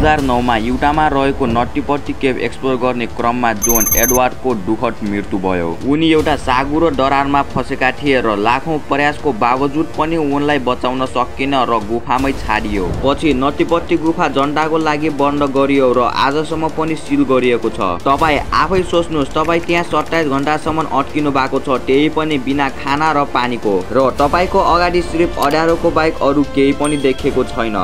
2009 मा युटामा रहेको नट्टीपट्टी cave explore गर्ने क्रममा जोन एडवर्डको दुःखद मृत्यु भयो। उनी एउटा साँघुरो दरारमा फसेका थिए र लाखौं प्रयासको बावजुद पनि उनलाई बचाउन सकिएन र गुफामै छाडियो। पछि नट्टीपट्टी गुफा जनताको लागि बन्द गरियो र आजसम्म पनि सिल गरिएको छ। तपाई आफै सोच्नुस्, तपाई त्यहाँ 27 घण्टासम्म अड्किनु भएको छ, त्यही पनि बिना खाना र पानीको, र तपाईको अगाडि सिर्फ अँध्यारोको बाहेक अरू केही पनि देखेको छैन।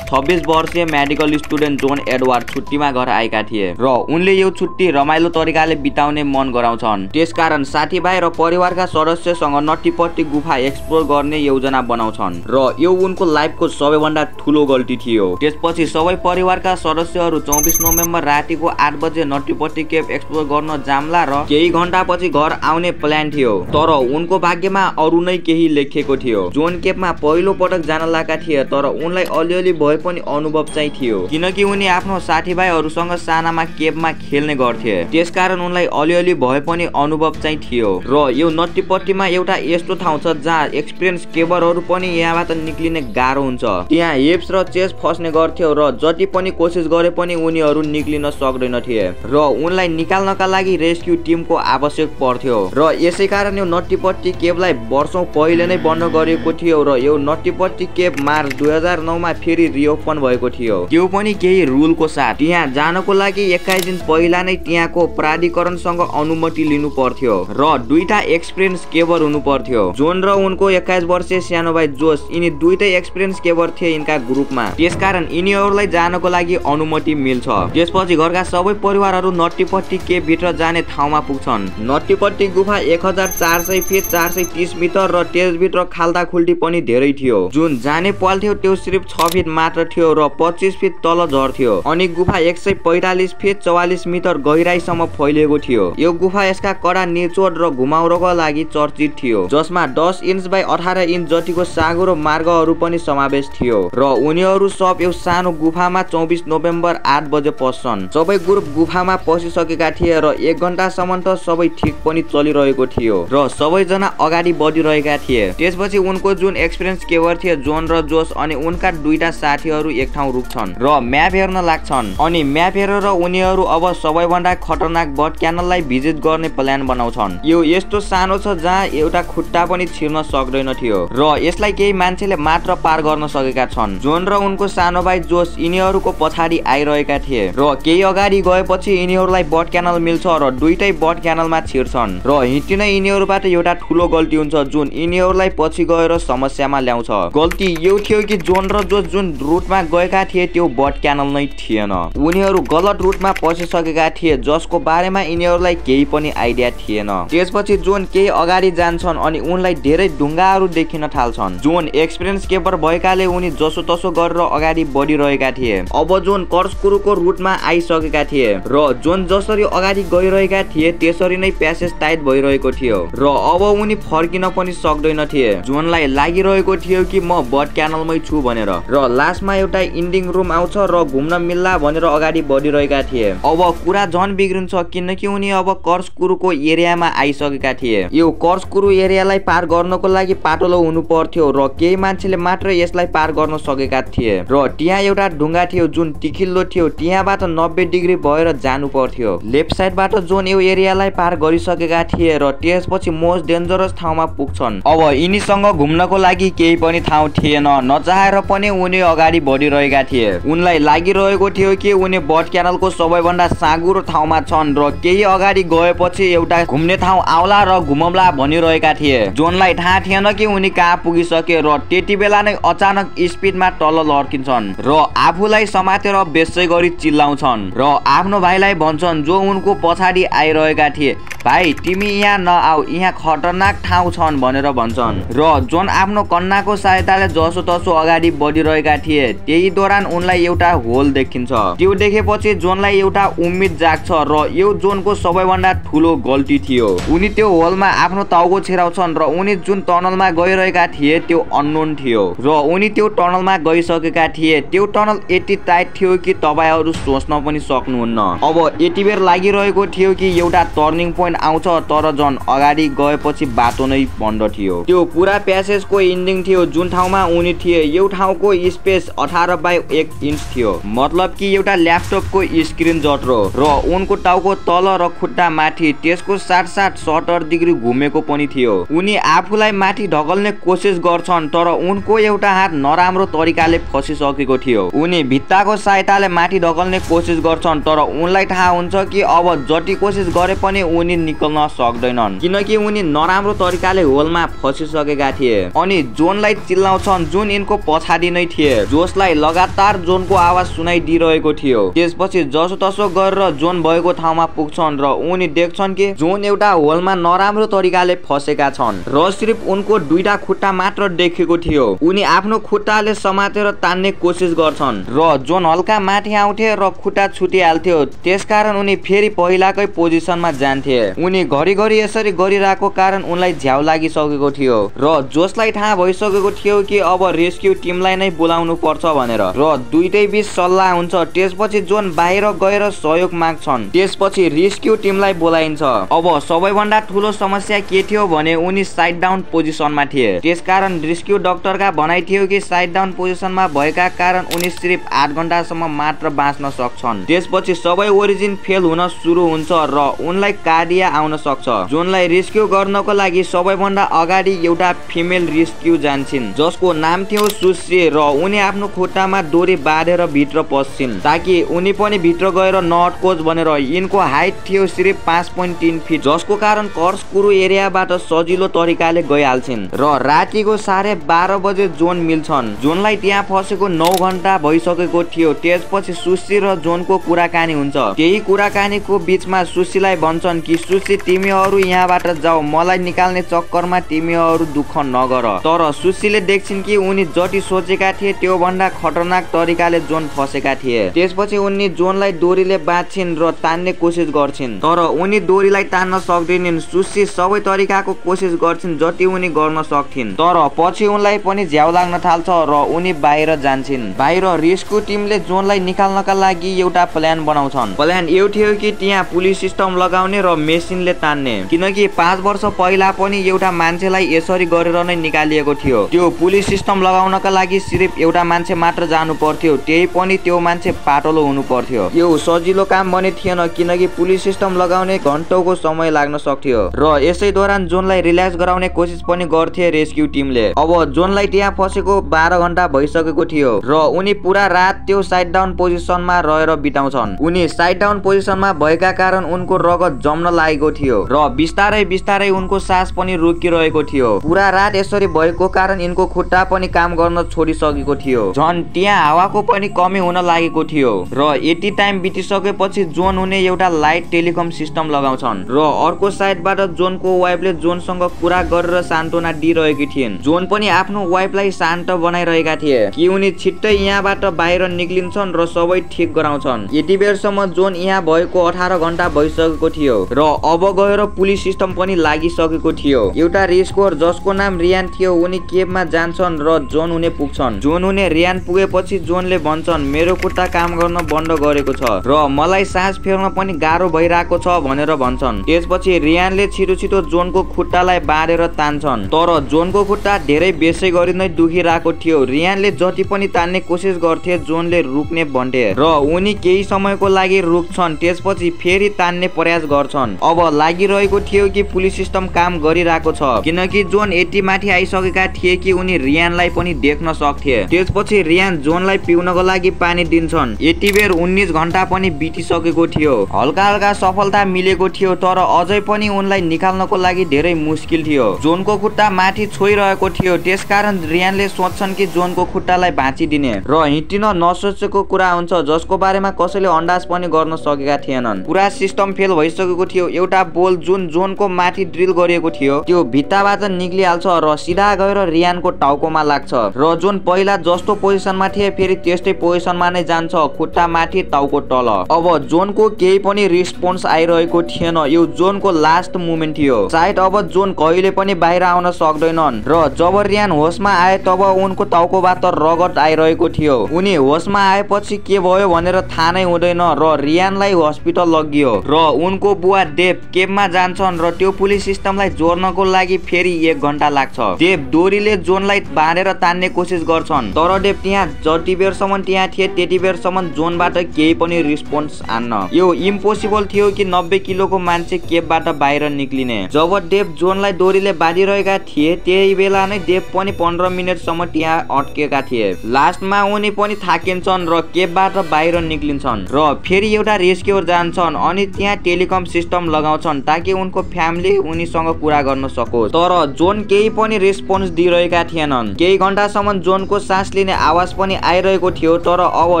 26 वर्षीय मेडिकल स्टुडेन्ट जोन एडवर्ड छुट्टीमा घर आएका थिए र उनले यो छुट्टी रमाइलो तरिकाले बिताउने मन गराउँछन्। त्यसकारण साथीभाइ र परिवारका सदस्यसँग नट्टीपट्टी गुफा एक्सप्लोर गर्ने योजना बनाउँछन् र यो उनको लाइफको सबैभन्दा ठुलो गल्ती थियो। त्यसपछि सबै परिवारका सदस्यहरू 24 नोभेम्बर रातिको 8 बजे नट्टीपट्टी केभ एक्सप्लोर गर्न जाम्ला र केही घण्टापछि घर आउने प्लान थियो। तर उनको भाग्यमा अरू नै केही लेखिएको थियो। जोन केभमा पहिलो पटक जान लागेका थिए, तर उनलाई अलिअलि भए पनि अनुभव चाहिँ थियो, किनकि उनी आफ्नो साथीभाइहरूसँग सानामा केभमा खेल्ने गर्थे। त्यसकारण उनलाई अलिअलि भए पनि अनुभव चाहिँ थियो। र यो नट्टीपट्टीमा एउटा यस्तो ठाउँ छ जहाँ एक्सपिरियन्स केभरहरू पनि यहाँबाट निक्लिने गाह्रो हुन्छ। त्यहाँ हिप्स र चेस्ट फस्ने गर्थ्यो र जति पनि कोसिस गरे पनि उनीहरू निक्लिन सक्दैनथे र उनलाई निकाल्नका लागि रेस्क्यु टिमको आवश्यक पर्थ्यो। र यसैकारण यो नट्टीपट्टी केभलाई वर्षौं पहिले नै बन्द गरिएको थियो र यो नट्टीपट्टी केभ मार्च 2009 मा फेरि ओपन भएको थियो, त्यो पनि केही रुलको साथ। त्यहाँ जानको लागि 21 दिन पहिला नै त्यहाँको प्राधिकरणसँग अनुमति लिनु पर्थ्यो र दुईटा एक्सपिरियन्स केभर हुनु पर्थ्यो। जोन र उनको 21 वर्षीय सानो भाइ जोस, यिनी दुईटै एक्सपिरियन्स केभर थिए यिनका ग्रुपमा। त्यसकारण यिनीहरूलाई जानको लागि अनुमति मिल्छ। त्यसपछि घरका सबै परिवारहरू नट्टीपट्टी केभ भित्र जाने ठाउँमा पुग्छन्। नट्टीपट्टी गुफा 1400 फिट 430 मिटर र त्यसभित्र खाल्टाखुल्टी पनि धेरै थियो। जुन जाने पाल थियो त्यो सिर्फ 6 फिट मात्र थियो र 25 फिट तल झर्थ्यो। अनि गुफा 145 फिट 44 मिटर गहिराईसम्म फैलिएको थियो। यो गुफा यसका कडा निचोड र घुमाउरोका लागि चर्चित थियो, जसमा 10 इन्च बाइ 18 इन्च जतिको साँघुरो मार्गहरू पनि समावेश थियो र उनीहरू सब यो सानो गुफामा 24 नोभेम्बर 8 बजे पस्छन्। सबै ग्रुप गुफामा पसिसकेका थिए र 1 घण्टासम्म त सबै ठिक पनि चलिरहेको थियो र सबैजना अगाडि बढिरहेका थिए। त्यसपछि उनको जुन एक्सपिरियन्स केभर थिए जोन र जोस अनि उनका दुईटा साथीहरू एक ठाउँ रुक्छन् र म्याप हेर्न लाग्छन्। अनि म्याप हेरेर उनीहरू अब सबैभन्दा खतरनाक बट क्यानललाई भिजिट गर्ने प्लान बनाउँछन्। यो यस्तो सानो छ जहाँ एउटा खुट्टा पनि छिर्न सक्दैन थियो र यसलाई केही मान्छेले मात्र पार गर्न सकेका छन्। जोन र उनको सानो भाइ जोस यिनीहरूको पछाडि आइरहेका थिए र केही अगाडि गएपछि यिनीहरूलाई बट क्यानल मिल्छ र दुईटै बट क्यानलमा छिर्छन् र हिँड्न यिनीहरूबाट एउटा ठुलो गल्ती हुन्छ जुन यिनीहरूलाई पछि गएर समस्यामा ल्याउँछ। गल्ती यो थियो कि जोन र जोस जुन रुटमा गएका थिए त्यो बट क्यानल नै थिएन। उनीहरू गलत रुटमा पसिसकेका थिए जसको बारेमा यिनीहरूलाई केही पनि आइडिया थिएन। त्यसपछि जोन केही अगाडि जान्छन् अनि उनलाई धेरै ढुङ्गाहरू देखिन थाल्छन्। जोन एक्सपिरियन्स केभर भएकाले उनी जसो तसो गरेर अगाडि बढिरहेका थिए। अब जोन कर्सकुरुको रुटमा आइसकेका थिए र जोन जसरी अगाडि गइरहेका थिए त्यसरी नै प्यासेज टाइट भइरहेको थियो र अब उनी फर्किन पनि सक्दैनथे। जोनलाई लागिरहेको थियो कि म बट क्यानलमै छु भनेर र लास्टमा एउटा इन्डिङ रुम आउँछ र घुम्न मिल्ला भनेर अगाडि बढिरहेका थिए। अब कुरा झन बिग्रिन्छ किनकि उनी अब कर्सकुरुको एरियामा आइसकेका थिए। यो कर्सकुरु एरियालाई पार गर्नको लागि पाटलो हुनु पर्थ्यो र केही मान्छेले मात्र यसलाई पार गर्न सकेका थिए र त्यहाँ एउटा ढुङ्गा थियो जुन टिखिल्लो थियो। त्यहाँबाट 90 डिग्री भएर जानु पर्थ्यो। लेफ्ट साइडबाट जोन यो एरियालाई पार गरिसकेका थिए र त्यसपछि मोस्ट डेन्जरस ठाउँमा पुग्छन्। अब यिनीसँग घुम्नको लागि केही पनि ठाउँ थिएन। नचाहेर पनि उनी अगाडि बढिरहेका थिए। उनलाई लागिरहेको थियो कि उनी बट क्यानलको सबैभन्दा साँघुरो ठाउँमा छन् र केही अगाडि गएपछि एउटा घुम्ने ठाउँ आउला र घुमौला भनिरहेका थिए। जोनलाई थाहा थिएन कि उनी कहाँ पुगिसके र त्यति बेला नै अचानक स्पिडमा तल लड्किन्छन् र आफूलाई समातेर बेस्सै गरी चिल्लाउँछन् र आफ्नो भाइलाई भन्छन् जो उनको पछाडि आइरहेका थिए, भाइ तिमी यहाँ नआऊ, यहाँ खतरनाक ठाउँ छन् भनेर भन्छन्। र जोन आफ्नो कन्नाको सहायताले जसो तसो अगाडि बढिरहेका थिए थिए। त्यही दौरान उनलाई एउटा होल देखिन्छ। त्यो देखेपछि जोनलाई एउटा उम्मेद जाग्छ र यो जोनको सबैभन्दा ठुलो गल्ती थियो। उनी त्यो होलमा आफ्नो टाउको छिराउँछन् र उनी जुन टनलमा गइरहेका थिए त्यो अननोन थियो र उनी त्यो टनलमा गइसकेका थिए। त्यो टनल यति टाइट थियो कि तपाईहरु सोच्न पनि सक्नुहुन्न। अब यति बेर लागिरहेको थियो कि एउटा टर्निङ पोइन्ट आउँछ, तर जन अगाडि गएपछि बाटो नै बन्द थियो। त्यो पुरा प्यासेजको इन्डिङ थियो जुन ठाउँमा उनी थिए। यो ठाउँको स्पेस 18/1 इन्च थियो, मतलब कि एउटा ल्यापटपको स्क्रिन जत्रो। र उनको टाउको तल र खुट्टा माथि, त्यसको साथ 70 डिग्री घुमेको पनि थियो। उनी आफूलाई माथि ढकल्ने कोसिस गर्छन् तर उनको एउटा हात नराम्रो तरिकाले फसिसकेको थियो। उनी भित्ताको सहायताले माथि ढकल्ने कोसिस गर्छन् तर उनलाई थाहा हुन्छ कि अब जति कोसिस गरे पनि उनी निक्ल्न सक्दैनन् किनकि उनी नराम्रो तरिकाले होलमा फसिसकेका थिए। अनि जोनलाई चिल्लाउँछन् जुन यिनको पछाडि नै थिए, जसलाई लगातार जोनको आवाज सुनाइदिरहेको थियो। त्यसपछि जसोतसो गरेर जोन भएको ठाउँमा पुग्छन् र उनी देख्छन् कि जोन एउटा होलमा नराम्रो तरिकाले फसेका छन् र सिर्फ उनको दुईटा खुट्टा मात्र देखेको थियो। उनी आफ्नो खुट्टाले समातेर तान्ने कोसिस गर्छन् र जोन हल्का माथि आउँथे र खुट्टा छुटिहाल्थ्यो। त्यसकारण उनी फेरि पहिलाकै पोजिसनमा जान्थे। उनी घरिघरि यसरी गरिरहेको कारण उनलाई झ्याउ लागिसकेको थियो र जसलाई थाहा भइसकेको थियो कि अब रेस्क्यु टिमलाई नै बोलाउनु पर्छ भनेर र दुईटै बीच सल्लाह हुन्छ। त्यसपछि जोन बाहिर गएर सहयोग माग्छन्। त्यसपछि रेस्क्यु टिमलाई बोलाइन्छ। अब सबैभन्दा ठुलो समस्या के थियो भने उनी साइड डाउन पोजिसनमा थिए। त्यसकारण रेस्क्यु डाक्टरका भनाइ थियो कि साइड डाउन पोजिसनमा भएका कारण उनी सिर्फ 8 घण्टासम्म मात्र बाँच्न सक्छन्। त्यसपछि सबै ओरिजिन फेल हुन सुरु हुन्छ र उनलाई कार्डिया आउन सक्छ। जोनलाई रेस्क्यु गर्नको लागि सबैभन्दा अगाडि एउटा फिमेल रेस्क्यु जान्छिन् जसको नाम थियो सुश्री र उनी आफ्नो खुट्टामा डोरी बाँधेर भित्र पस्छिन् ताकि उनी पनि भित्र गएर नअट्कोस् भनेर। यिनको हाइट थियो सिर्फ 5.3 फिट, जसको कारण कर्सकुरु एरियाबाट सजिलो तरिकाले गइहाल्छिन् र रातिको 12:30 बजे जोन मिल्छन्। जोनलाई त्यहाँ फसेको 9 घण्टा भइसकेको थियो। त्यसपछि सुशी र जोनको कुराकानी हुन्छ। त्यही कुराकानीको बीचमा सुशीलाई भन्छन् कि सुशी तिमीहरू यहाँबाट जाऊ, मलाई निकाल्ने चक्करमा तिमीहरू दुःख नगर। तर सुशीले देख्छिन् कि उनी जति सोचेका थिए त्यो भन्दा खतरनाक तरिकाले जोन फसेका थिए। त्यसपछि उनी जोनलाई डोरीले बाँध्छिन् र तान्ने कोसिस गर्छिन् तर उनी डोरीलाई तान्न सक्दैनन्। सुशी सबै तरिकाको कोसिस गर्छिन् जति उनी गर्न सक्थिन् तर पछि उनलाई पनि झ्याउ लाग्न थाल्छ र उनी बाहिर जान्छिन्। बाहिर रेस्क्यु टिमले जोनलाई निकाल्नका लागि एउटा प्लान बनाउँछन्। प्लान यो थियो कि त्यहाँ पुलिस सिस्टम लगाउने र मेसिनले तान्ने, किनकि 5 वर्ष पहिला पनि एउटा मान्छेलाई यसरी गरेर नै निकालिएको थियो। त्यो पुलिस सिस्टम लगाउनका लागि सिर्फ एउटा मान्छे मात्र जानु पर्थ्यो, त्यही पनि त्यो मान्छे पाटलो हुनु पर्थ्यो। यो सजिलो काम पनि थिएन किनकि पुलिस सिस्टम लगाउने घण्टौको समय लाग्न सक्थ्यो र यसै दौरान जोनलाई रिल्याक्स गराउने कोसिस पनि गर्थे रेस्क्यु टिमले। अब जोनलाई त्यहाँ फसेको 12 घण्टा भइसकेको थियो र उनी पुरा रात त्यो साइड डाउन पोजिसनमा रहेर बिताउँछन्। उनी साइड डाउन पोजिसनमा भएका कारण उनको रगत जम्न लागेको थियो र बिस्तारै बिस्तारै उनको सास पनि रोकिरहेको थियो। पुरा रात यसरी भएको कारण यिनको खुट्टा पनि काम गर्न छोडिसकेको थियो। झन् त्यहाँ हावाको पनि कमी हुन लागेको थियो र यति टाइम बितिसकेपछि जोन उनी एउटा लाइट टेलिकम सिस्टम लगाउँछन् र अर्को साइडबाट जोनको वाइफले जोनसँग कुरा गरेर सान्त्वना दिइरहेकी थिइन्। जोन पनि आफ्नो वाइफलाई शान्त बनाइरहेका थिए कि उनी छिट्टै यहाँबाट बाहिर निक्लिन्छन् र सबै ठिक गराउँछन्। यति बेरसम्म जोन यहाँ भएको 18 घण्टा भइसकेको थियो र अब गएर पुलिस सिस्टम पनि लागिसकेको थियो। एउटा रेस्क्युअर जसको नाम रियान थियो उनी केबमा जान्छन् र जोन उनी पुग्छन्। जोन उनी रियान पुगेपछि जोनले भन्छन् मेरो खुट्टा काम गर्न बन्द गरेको छ र मलाई सास फेर्न पनि गाह्रो भइरहेको छ भनेर भन्छन्। त्यसपछि रियानले छिटो जोनको खुट्टालाई बाँधेर तान्छन् तर जोनको खुट्टा धेरै बेसै गरी नै दुखिरहेको थियो। रियानले जति पनि तान्ने कोसिस गर्थे जोनले रुक्ने भन्थे र उनी केही समयको लागि रुक्छन्। त्यसपछि फेरि तान्ने प्रयास गर्छन्। अब लागिरहेको थियो कि पुलिस सिस्टम काम गरिरहेको छ किनकि जोन यति माथि आइसकेका थिए कि उनी रियानलाई पनि देख्न सक्थे। त्यसपछि रियान जोनलाई पिउनको लागि पानी दिन्छन्। यति बेर 19 घण्टा पनि बितिसकेको थियो। हल्का हल्का सफलता मिलेको थियो तर अझै पनि उनलाई निकाल्नको लागि धेरै मुस्किल थियो। जोनको खुट्टा माथि छोइरहेको थियो, त्यसकारण रियानले सोच्छन् कि जोनको खुट्टालाई भाँचिदिने र हिँड्न नसोचेको कुरा हुन्छ जसको बारेमा कसैले अन्दाज पनि गर्न सकेका थिएनन्। पुरा सिस्टम फेल भइसकेको थियो। एउटा बोल जुन जोनको माथि ड्रिल गरिएको थियो त्यो भित्ताबाट निक्लिहाल्छ र सिधा गएर रियानको टाउकोमा लाग्छ र जोन पहिला जस्तो जस्तो पोजिसनमा थिए फेरि त्यस्तै पोजिसनमा नै जान्छ, खुट्टा माथि टाउको तल। अब जोनको केही पनि रिस्पोन्स आइरहेको थिएन। यो जोनको लास्ट मोमेन्ट थियो। सायद अब जोन कहिले पनि बाहिर आउन सक्दैनन् र जब रियान होसमा आए तब उनको टाउकोबाट रगत आइरहेको थियो। उनी होसमा आएपछि के भयो भनेर थाहा नै हुँदैन र रियानलाई हस्पिटल लगियो र उनको बुवा देव केबमा जान्छन् र त्यो पुलिस सिस्टमलाई जोड्नको लागि फेरि 1 घण्टा लाग्छ। देव डोरीले जोनलाई बाँधेर तान्ने कोसिस गर्छन् तर देव त्यहाँ जति बेरसम्म त्यहाँ थिए त्यति बेरसम्म जोनबाट केही पनि रिस्पोन्स आन्न। यो इम्पोसिबल थियो कि 90 किलोको मान्छे केबबाट बाहिर निक्लिने। जब देव जोनलाई डोरीले बाँधिरहेका थिए त्यही बेला नै देव पनि 15 मिनेटसम्म त्यहाँ अड्केका थिए। लास्टमा उनी पनि थाकिन्छन् र केबबाट बाहिर निक्लिन्छन् र फेरि एउटा रेस्क्युअर जान्छन् अनि त्यहाँ टेलिकम सिस्टम लगाउँछन् ताकि उनको फ्यामिली उनीसँग कुरा गर्न सकोस्। तर जोन केही पनि रेस्पोन्स दिइरहेका थिएनन्। केही घण्टासम्म जोनको सास लिने आवाज पनि आइरहेको थियो तर अब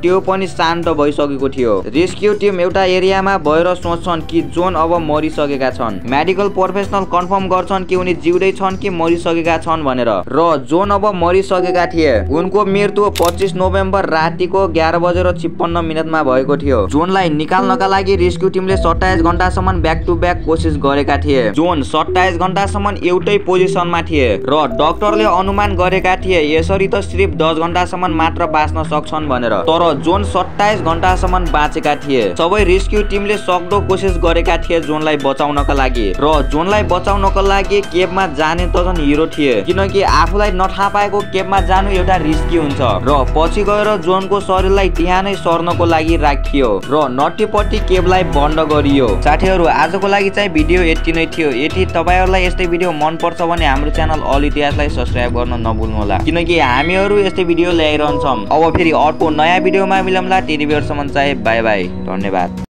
त्यो पनि शान्त भइसकेको थियो। रेस्क्यु टिम एउटा एरियामा भएर सोच्छन् कि जोन अब मरिसकेका छन्। मेडिकल प्रोफेसनल कन्फर्म गर्छन् कि उनी जिउँदै छन् कि मरिसकेका छन् भनेर र जोन अब मरिसकेका थिए। उनको मृत्यु 25 नोभेम्बर रातिको 11:56 मा भएको थियो। जोनलाई निकाल्नका लागि रेस्क्यु टिमले 27 घण्टासम्म ब्याक टु ब्याक कोसिस गरेका थिए। जोन 27 घण्टासम्म एउटै पोजिसनमा थिए र डाक्टरले अनुमान गरेका थिए यसरी त सिर्फ 10 घण्टासम्म मात्र बाँच्न सक्छन् भनेर। तर जोन 27 घण्टासम्म बाँचेका थिए। सबै रेस्क्यु टिमले सक्दो कोसिस गरेका थिए जोनलाई बचाउनका लागि र जोनलाई बचाउनका लागि केबमा जाने त झन् हिरो थिए किनकि आफूलाई नथाहा पाएको केबमा जानु एउटा रिस्की हुन्छ र पछि गएर जोनको शरीरलाई त्यहाँ नै सर्नको लागि राखियो र नट्टीपट्टि केबलाई बन्द गरियो। साथीहरू आजको लागि चाहिँ भिडियो यति नै थियो। यदि तपाईहरुलाई यस्तै भिडियो मन पर्छ भने हाम्रो च्यानल अल इतिहासलाई सब्स्क्राइब गर्न नभुल्नु होला किनकि हामीहरु यस्तै भिडियो ल्याइरहन्छौं। अब फेरि अर्को नयाँ भिडियोमा मिलौँला। त्यति बेरसम्म चाहिँ बाइ बाइ। धन्यवाद।